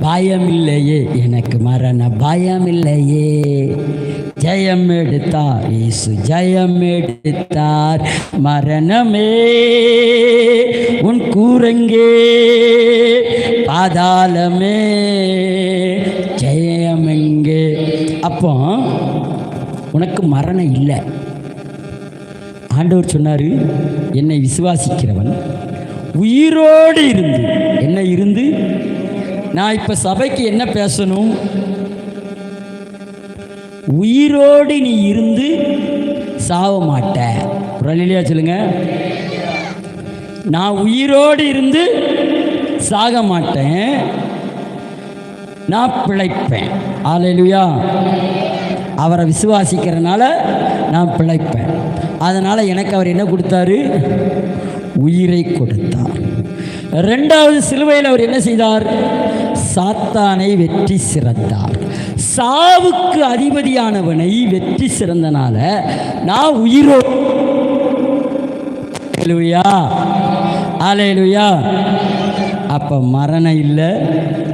பயமில்லையே, எனக்கு மரண பயமில்லையே. ஜெயம் எடுத்தார் இயேசு, ஜெயம் எடுத்தார். மரணமே உன் கூரங்கே, பாதாளமே ஜெயம் எங்கே. அப்போ உனக்கு மரணம் இல்லை. ஆண்டவர் சொன்னார், என்னை விசுவாசிக்கிறவன் உயிரோடு இருந்து, என்ன இருந்து. நான் இப்போ சபைக்கு என்ன பேசணும்? உயிரோடு நீ இருந்து சாவ மாட்ட. இல்லையா சொல்லுங்க. நான் உயிரோடு இருந்து சாக மாட்டேன், நான் பிழைப்பேன். அல்லேலூயா. அவரை விசுவாசிக்கிறதுனால நான் பிழைப்பேன். அதனால் எனக்கு அவர் என்ன கொடுத்தாரு? உயிரை கொடுத்தார். இரண்டாவது சிலுவையில் அவர் என்ன செய்தார்? சாத்தானை வெற்றி சிறந்தார். சாவுக்கு அதிபதியானவனை வெற்றி சிறந்தனால நான் உயிரோடு. அல்லேலூயா, அல்லேலூயா. அப்போ மரணம் இல்லை,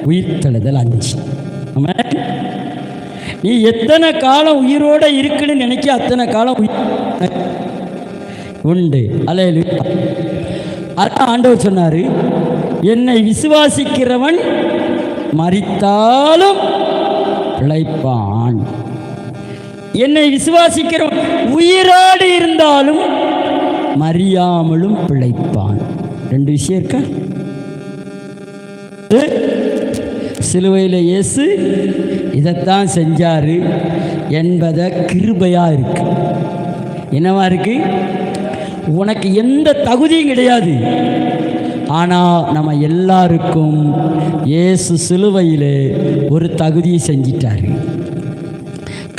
உயிர்த்தெழுதல் 5. நீ எத்தனை காலம் உயிரோடு இருக்குன்னு நினைக்க அத்தனை காலம் உண்டு. அல்லேலூயா. அதான் ஆண்டவர் சொன்னார், என்னை விசுவாசிக்கிறவன் மரித்தாலும் பிழைப்பான். என்னை விசுவாசிக்கிறவன் உயிரோடு இருந்தாலும் மறியாமலும் பிழைப்பான். 2 விஷயம் இருக்க. சிலுவையில் இயேசு இதைத்தான் செஞ்சார் என்பதை கிருபையாக இருக்கு. என்னவா இருக்கு? உனக்கு எந்த தகுதியும் கிடையாது. ஆனால் நம்ம எல்லாருக்கும் இயேசு சிலுவையில் ஒரு தகுதியை செஞ்சிட்டார்.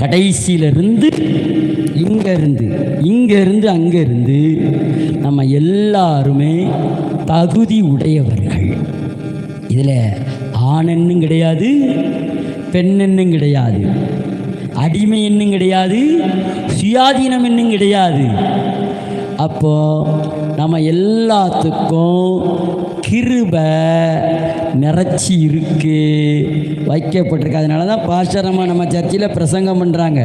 கடைசியிலிருந்து இங்கேருந்து அங்கேருந்து நம்ம எல்லாருமே தகுதி உடையவர்கள். இதில் ஆணென்னும் கிடையாது, பெண்ணென்னும் கிடையாது, அடிமை என்னும் கிடையாது, சுயாதீனம் என்னும் கிடையாது. அப்போது நம்ம எல்லாத்துக்கும் கிருபை நிறைச்சி இருக்கு, வைக்கப்பட்டிருக்கு. அதனால தான் பாஸ்டரம்மா நம்ம சர்ச்சில் பிரசங்கம் பண்ணுறாங்க.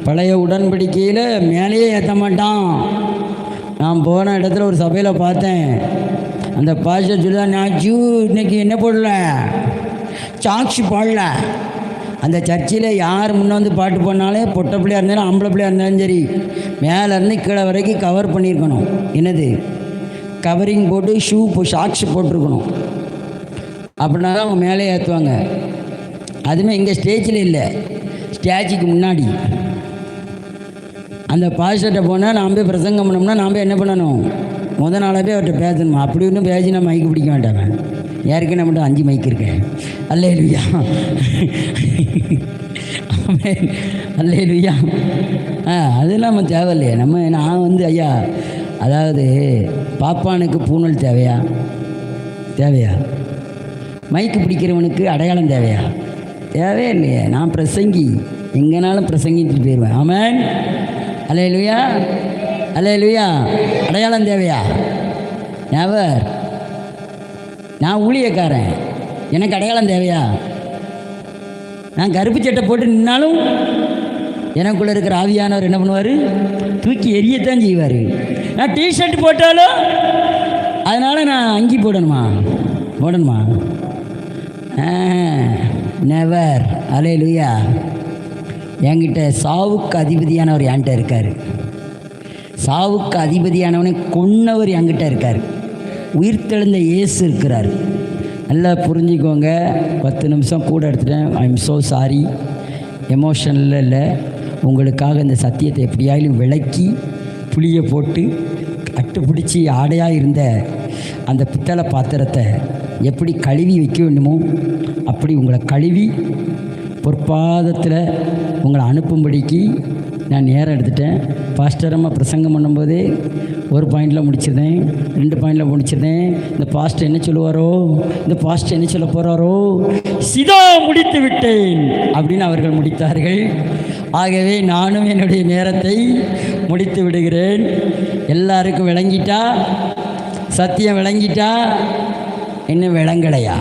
பழைய உடன்படிக்கையில் மேலேயே ஏற்ற மாட்டான். நான் போன இடத்துல ஒரு சபையில் பார்த்தேன். அந்த பாஸ்டர் சொல்லுதான், நான் இன்னைக்கு என்ன போடல, சாட்சி பாடல. அந்த சர்ச்சில் யார் முன்னே வந்து பாட்டு பண்ணாலே பொட்டை பிள்ளையாக இருந்தாலும் ஆம்பளை பிள்ளையாக இருந்தாலும் சரி, மேலேருந்து கீழே வரைக்கும் கவர் பண்ணியிருக்கணும். என்னது? கவரிங் போட்டு ஷாக்ஸ் போட்டிருக்கணும். அப்படின்னா தான் அவங்க மேலே ஏற்றுவாங்க. அதுவுமே எங்கள் ஸ்டேஜில் இல்லை, ஸ்டேஜுக்கு முன்னாடி. அந்த பாஸ்டர்கிட்ட போனால் நாம் போய் பிரசங்கம் பண்ணோம்னா நாம் போய் என்ன பண்ணணும்? முதல் நாளாக போய் அவர்கிட்ட பேசணுமா? அப்படி ஒன்றும் பேசி நான் மைக்கு பிடிக்க வேண்டாம். யாருக்குன்னு மட்டும் 5 மைக்கு இருக்கேன். அல்லேலூயா, அல்லேலூயா. அதெல்லாம் நம்ம தேவையில்லையே. நான் வந்து ஐயா, அதாவது பாப்பானுக்கு பூணல் தேவையா? மைக்கு பிடிக்கிறவனுக்கு அடையாளம் தேவையா? தேவையே இல்லையே. நான் பிரசங்கி, எங்கேனாலும் பிரசங்கிட்டு போயிடுவேன். ஆமென், அல்லேலூயா, அல்லேலூயா. அடையாளம் தேவையா? நெவர். நான் ஊழியக்காரன், எனக்கு அடையாளம் தேவையா? நான் கருப்பு சட்டை போட்டு நின்னாலும் எனக்குள்ளே இருக்கிற ஆவியானவர் என்ன பண்ணுவார்? தூக்கி எரியத்தான் செய்வார். நான் டிஷர்ட் போட்டாலும் அதனால் நான் அங்கி போடணுமா? நெவர். அல்லேலூயா. என்கிட்ட சாவுக்கு அதிபதியானவர் என்கிட்ட இருக்கார். சாவுக்கு அதிபதியானவனை கொன்னவர் என்கிட்ட இருக்கார். உயிர்த்தெழுந்த இயேசு இருக்கிறார். நல்லா புரிஞ்சுக்கோங்க. 10 நிமிஷம் கூட எடுத்துட்டேன். I am so sorry. எமோஷனில் இல்லை, உங்களுக்காக இந்த சத்தியத்தை எப்படியாயிலும் விளக்கி புளியை போட்டு அட்டுப்பிடிச்சி ஆடையாக இருந்த அந்த பித்தளை பாத்திரத்தை எப்படி கழுவி வைக்க வேண்டுமோ அப்படி உங்களை கழுவி பொற்பாதத்தில் உங்களை அனுப்பும்படிக்கு நான் நேரம் எடுத்துட்டேன். பாஸ்டரம்மா பிரசங்கம் பண்ணும்போதே ஒரு பாயிண்டில் முடிச்சிருந்தேன், 2 பாயிண்டில் முடிச்சிருந்தேன். இந்த பாஸ்டர் என்ன சொல்லுவாரோ, இந்த பாஸ்டர் என்ன சொல்ல போகிறாரோ, சிதா முடித்து விட்டேன் அப்படின்னு அவர்கள் முடித்தார்கள். ஆகவே நானும் என்னுடைய நேரத்தை முடித்து விடுகிறேன். எல்லாருக்கும் விளங்கிட்டா? சத்தியம் விளங்கிட்டா? இன்னும் விளங்கலையா?